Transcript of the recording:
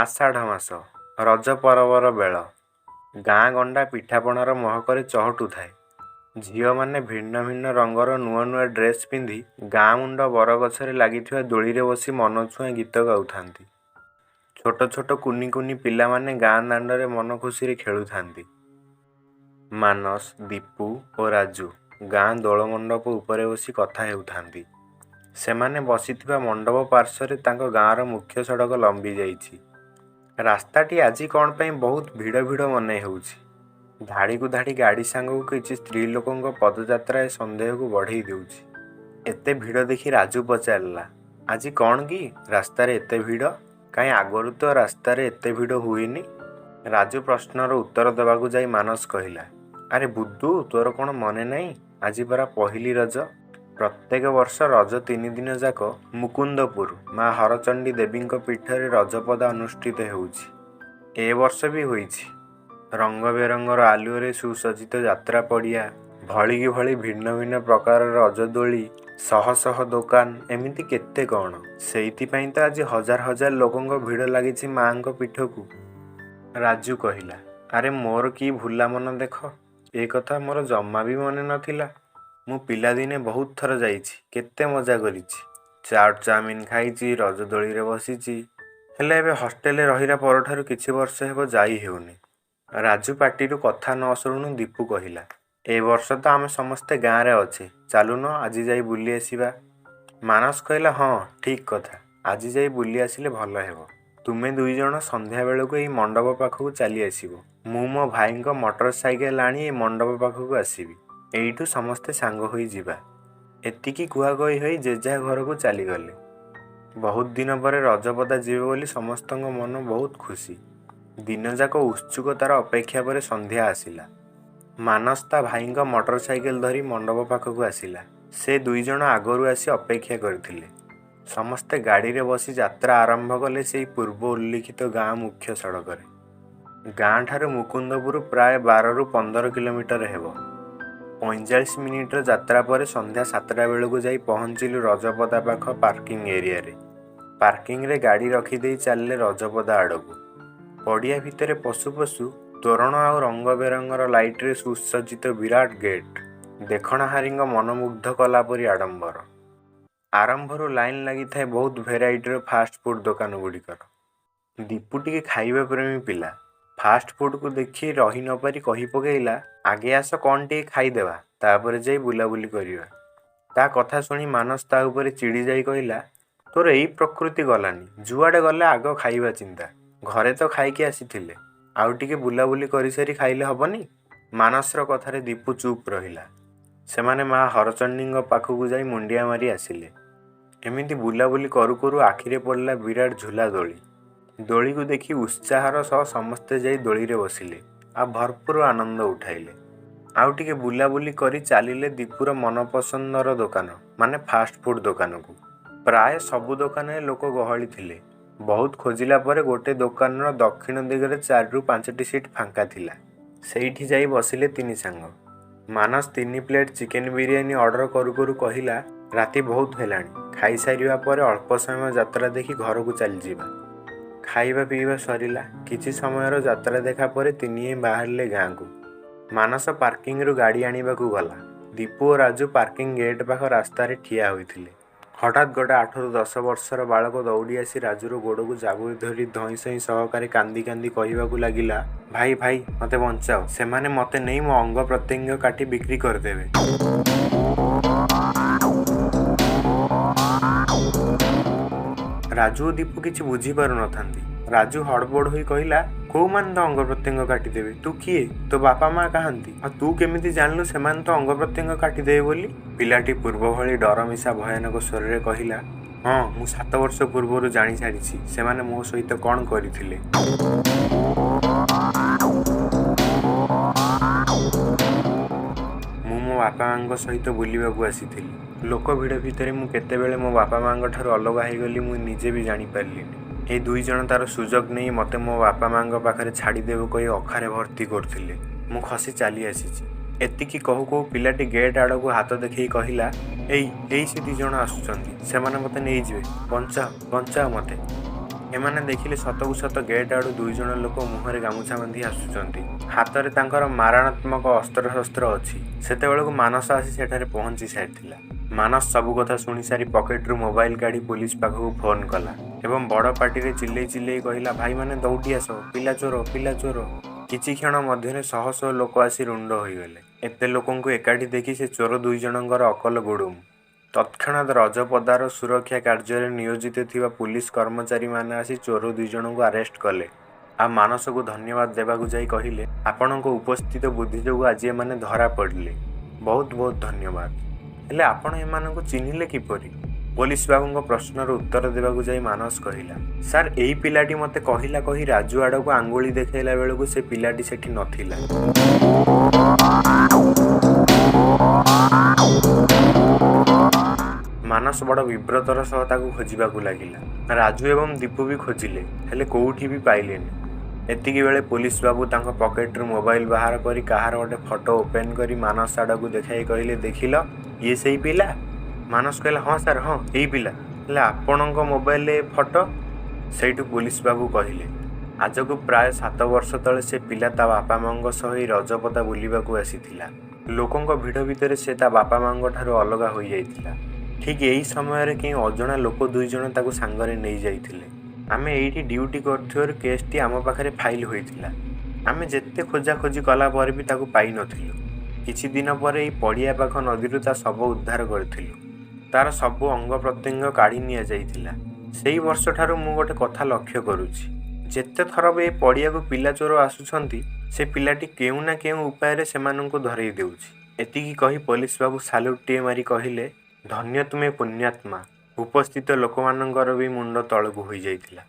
आषाढ़ मास रज परबर बेल गाँ गंडा पिठापणार महकरे चहटुए। झील मैंने भिन्न भिन्न रंगर नुआ नुआ ड्रेस पिंधि गाँ मुंड बरगछरे लगिथिबा दोली बसी मनछुआ गीत गाउथांती। छोट छोट कुनी कुनी पिला माने गाँ दांडरे मन खुशी खेलुथांती। मानस, दीपू और राजू गाँ दोल मंडप उपरे बसी कथा हेउथांती। सेमाने बसिथिबा मंडप पार्श्वरे तांको गाँर मुख्य सड़क लंबी जाइछि। रास्ताटी आज कौन पे बहुत भिड़ भिड़ मन होउछि। धाड़ी को धाड़ी गाड़ी सांगू किछि स्त्री लोकों पदयात्रा संदेह को बढ़ई देउछि। एते भिड़ देखी राजू पचारला, आज कौन कि रास्तार एते भिड़? कहीं आगरू तो रास्तार एते भिड़ हुएनी। राजू प्रश्नर उत्तर देवाकू जाई मानस कहिला, अरे बुद्धू तोर कौन मने नहीं, आज परा पहिली रज। प्रत्येक वर्ष रज 3 दिन जाक मुकुंदपुर माँ हरचंडी देवी पीठरे रजपदा अनुष्ठित होउछि। ए वर्ष भी होइछि। रंग बेरंगर आलुओरे सुसज्जित यात्रा पड़िया, भली की भली भिन्न भिन्न प्रकार रजदोली, शह शह दुकान, एमिति केते कौन। सेइथिपई तो आज हजार हजार लोकों भिड़ लगी माँ पीठ को। राजू कहिला, अरे मोर की भूला मन देख, ए कथा मोर जम्मा भी मने नथिला। मु पिलादिने बहुत थर जाइछि, केते मजा करिछि। चाट चाउमिन खाइछि, रजदोली रे बसिछि। हेले एबे हॉस्टेल रहिला परठारु किछि वर्ष हेबो जाई हेउनी। राजू पार्टीरु कथा न शुणु दीपू कहिला, ए वर्ष तो आमे समस्ते गाँ रे अच्छे, चालुन आज जाई बुली आसीबा। मानस कहिला, हाँ ठीक कथा, आज जाई बुली आसिले भल हेबो। तुमे दुई जण संध्या बेलକୁ एई मंडप पाखକୁ चली आसीबो। मु मो भाईଙ୍କ मोटरसाइकेल आनी ए मंडप पाखକୁ आसीबी। एइठू समस्ते सांग होई जिबा। एतिकी कुआ कही होई जेजा घर को चली गले। बहुत दिन पर रजपदा जीवे बोली समस्तଙ୍କ मन बहुत खुशी। दिन जाक उत्सुकतार अपेक्षा पर संध्या आसिला। मानस ता भाईଙ୍କ मोटरसाइकेल धरी मंडप पाखକୁ आसिला। से दुई जण आगरू आसी अपेक्षा करथिले। समस्ते गाड़ी रे बसी यात्रा आरंभ कले से पूर्व उल्लिखित गाँ मुख्य सड़क रे। गाँ ठारू मुकुंदपुर प्राय 12 ରୁ 15 किलोमीटर हेबो। 45 मिनिट यात्रा पर संध्या 7टा बेलू जाई पहुंचिलु रजपदा पाख पार्किंग एरिया रे। पार्किंग रे गाड़ी रखिदे चलले रजपदा आड़कू। पड़िया भितर पशु पशु तोरण आ रंग बेरंगर लाइट रे सुसज्जित विराट गेट देखणाहारी मनमुग्ध कला परी आडंबर। आरंभरू लाइन लगी थाए बहुत भेराइटर फास्ट फूड दुकान गुड़िकर। दीपू टिके खाइबा प्रेमी पिला। फास्ट फूड को देखी रही न पारी कही पकेइला, आगे आस कौन टे खाईदेवा, तापर जाई बुलाबुली करिवा। ता कथा सुनी मानस ता उपरे चिड़ी जाई कहिला, तोर एई प्रकृति गलानी, जुआडे गले आग खाइबा चिंता। घरे तो खाइके आसीथिले, आउ टिके बुलाबुली करि सारी खाइले हबनी। मानसर कथारे दीपू चुप रहिला। सेमाने माँ हरचंडी पाखକୁ जाई मुंडिया मारी आसिले। एमिति बुलाबुली करू करू आखिरे पड़ला विराट झूला दोली। दोली को देखी उत्साहर सह समस्ते जाई दोली रे बसिले आ भरपूर आनंद उठाइले। आउ टिके बुलाबुली करी चलिले दीपूर मनपसंदर दुकान माने फास्ट फूड दुकान को। प्राय सबु दुकान रे लोक गहली थिले। बहुत खोजिला परे गोटे दुकान रो दक्षिण दिगरे 4 ରୁ 5ଟି सीट फांका थिला। सेठी जाई बसिले 3 सांग। मानस 3 प्लेट चिकेन बिरियानी ऑर्डर करू करू कहिला, राति बहुत हेलाणी, खाई सारिबा परे अल्प समय यात्रा देखी घर को चली जिबा। खाइबा पीवा सरिला। किछि समयर यात्रा देखा परे तिनिए बाहरले गाँ को। मानस पार्किंग रु गाड़ी आनिबा को गला। दीपू और राजू पार्किंग गेट पाख रास्ता रे ठिया होइथिले। हठात गोटे 8 ରୁ 10 वर्षर बालक दौड़ी आसी राजूर गोड़ को जाबुरी धरी धई सही सहकारे कांदी कांदी कहवाकू लागिला, भाई भाई मते बंचाओ, सेमाने मते नहीं मो अंग प्रत्यंग काटी बिक्री करदेवे। राजू और दीपू किछि बुझी पारु नथांती। राजू हड़बड़ होई कहिला, को मान तो अंग प्रत्यंग काटिदेवे, तू किए, तो बापा माँ कहांती, आ तू केमिति जानलु सेमान तो अंग प्रत्यंग काटिदेवे बोली। पिलाटी पूर्व भली डर मिशा भयानक स्वर रे कहिला, हाँ मु 7 वर्ष पूर्व जानी सारिछि सेमाने मो सहित कौन करथिले। मु मो बापा माँ सहित बुलिबाकू आसीथिली। लोक भिड़ भितर मु केतेबेले मो बापा माँ ठारू अलग होगली मु निजे भी जानी पारलिनी। ए दुई जण तार सुजोग नहीं मते मो बापा माँ पाखरे छाड़देव कही अखारे भर्ती करथिले। मु खसी चली आसीछि। एतिकी कहू कहू पिलाटी गेट आड़ को हाथ देखई कहिला, एई से 2 जण आसुचंती, सेमाने मते नहीं जिवे, बंचाओ बंचाओ मते। ଏମାନେ ଦେଖିଲେ ସତକୁ ସତ ଗେଟ୍ ଆଡ଼ୁ 2 ଜଣ ଲୋକ ମୁହଁରେ ଗାମୁଛା ବାନ୍ଧି ଆସୁଛନ୍ତି। ହାତରେ ତାଙ୍କର ମାରଣାତ୍ମକ ଅସ୍ତ୍ରଶସ୍ତ୍ର ଅଛି। ସେତେବେଳକୁ ମାନସ ଆସି ସେଠାରେ ପହଞ୍ଚି ସାରିଥିଲା। ମାନସ ସବୁ କଥା ଶୁଣିସାରି ପକେଟରୁ ମୋବାଇଲ କାଢ଼ି ପୁଲିସ ପାଖକୁ ଫୋନ୍ କଲା ଏବଂ ବଡ଼ ପାଟିରେ ଚିଲେଇ ଚିଲେଇ କହିଲା, ଭାଇମାନେ ଦୌଡ଼ି ଆସ, ପିଲା ଚୋର, ପିଲା ଚୋର। କିଛି କ୍ଷଣ ମଧ୍ୟରେ ଶହ ଶହ ଲୋକ ଆସି ରୁଣ୍ଡ ହୋଇଗଲେ। ଏତେ ଲୋକଙ୍କୁ ଏକାଠି ଦେଖି ସେ ଚୋର 2 ଜଣଙ୍କର ଅକଲ ଗୁଡୁମ୍। ତତ୍କ୍ଷଣାତ୍ ରଜପଦାର ସୁରକ୍ଷା କାର୍ଯ୍ୟରେ ନିୟୋଜିତ ଥିବା ପୁଲିସ କର୍ମଚାରୀମାନେ ଆସି ଚୋର 2 ଜଣଙ୍କୁ ଆରେଷ୍ଟ କଲେ। ଆଉ ମାନସକୁ ଧନ୍ୟବାଦ ଦେବାକୁ ଯାଇ କହିଲେ, ଆପଣଙ୍କ ଉପସ୍ଥିତ ବୁଦ୍ଧି ଯୋଗୁଁ ଆଜି ଏମାନେ ଧରା ପଡ଼ିଲେ। ବହୁତ ବହୁତ ଧନ୍ୟବାଦ। ହେଲେ ଆପଣ ଏମାନଙ୍କୁ ଚିହ୍ନିଲେ କିପରି? ପୋଲିସ ବାବୁଙ୍କ ପ୍ରଶ୍ନର ଉତ୍ତର ଦେବାକୁ ଯାଇ ମାନସ କହିଲା, ସାର୍ ଏଇ ପିଲାଟି ମୋତେ କହିଲା କହି ରାଜୁ ଆଡ଼କୁ ଆଙ୍ଗୁଳି ଦେଖାଇଲା ବେଳକୁ ସେ ପିଲାଟି ସେଠି ନଥିଲା। ମାନସ ବଡ଼ ବିବ୍ରତର ସହ ତାକୁ ଖୋଜିବାକୁ ଲାଗିଲା। ରାଜୁ ଏବଂ ଦୀପୁ ବି ଖୋଜିଲେ, ହେଲେ କୋଉଠି ବି ପାଇଲେନି। ଏତିକି ବେଳେ ପୋଲିସ ବାବୁ ତାଙ୍କ ପକେଟରୁ ମୋବାଇଲ ବାହାର କରି କାହାର ଗୋଟେ ଫଟୋ ଓପେନ୍ କରି ମାନସ ଆଡ଼କୁ ଦେଖାଇ କହିଲେ, ଦେଖିଲ ଇଏ ସେଇ ପିଲା? ମାନସ କହିଲା, ହଁ ସାର୍, ହଁ ଏଇ ପିଲା। ହେଲେ ଆପଣଙ୍କ ମୋବାଇଲରେ ଫଟୋ? ସେଇଠୁ ପୋଲିସ ବାବୁ କହିଲେ, ଆଜକୁ ପ୍ରାୟ 7 ବର୍ଷ ତଳେ ସେ ପିଲା ତା ବାପା ମାଙ୍କ ସହ ଏଇ ରଜପଦା ବୁଲିବାକୁ ଆସିଥିଲା। ଲୋକଙ୍କ ଭିଡ଼ ଭିତରେ ସେ ତା ବାପା ମାଙ୍କ ଠାରୁ ଅଲଗା ହୋଇଯାଇଥିଲା। ଠିକ୍ ଏହି ସମୟରେ କେଉଁ ଅଜଣା ଲୋକ 2 ଜଣ ତାକୁ ସାଙ୍ଗରେ ନେଇଯାଇଥିଲେ। ଆମେ ଏଇଠି ଡ୍ୟୁଟି କରୁଥିବାରୁ କେସ୍ଟି ଆମ ପାଖରେ ଫାଇଲ୍ ହୋଇଥିଲା। ଆମେ ଯେତେ ଖୋଜାଖୋଜି କଲା ପରେ ବି ତାକୁ ପାଇନଥିଲୁ। କିଛି ଦିନ ପରେ ଏଇ ପଡ଼ିଆ ପାଖ ନଦୀରୁ ତା ଶବ ଉଦ୍ଧାର କରିଥିଲୁ। ତାର ସବୁ ଅଙ୍ଗ ପ୍ରତ୍ୟଙ୍ଗ କାଢ଼ି ନିଆଯାଇଥିଲା। ସେଇ ବର୍ଷଠାରୁ ମୁଁ ଗୋଟେ କଥା ଲକ୍ଷ୍ୟ କରୁଛି, ଯେତେ ଥର ବି ଏ ପଡ଼ିଆକୁ ପିଲା ଚୋର ଆସୁଛନ୍ତି, ସେ ପିଲାଟି କେଉଁ ନା କେଉଁ ଉପାୟରେ ସେମାନଙ୍କୁ ଧରେଇ ଦେଉଛି। ଏତିକି କହି ପୋଲିସ ବାବୁ ସାଲ୍ୟୁଟଟିଏ ମାରି କହିଲେ, ଧନ୍ୟ ତୁମେ ପୁଣ୍ୟାତ୍ମା। ଉପସ୍ଥିତ ଲୋକମାନଙ୍କର ବି ମୁଣ୍ଡ ତଳକୁ ହୋଇଯାଇଥିଲା।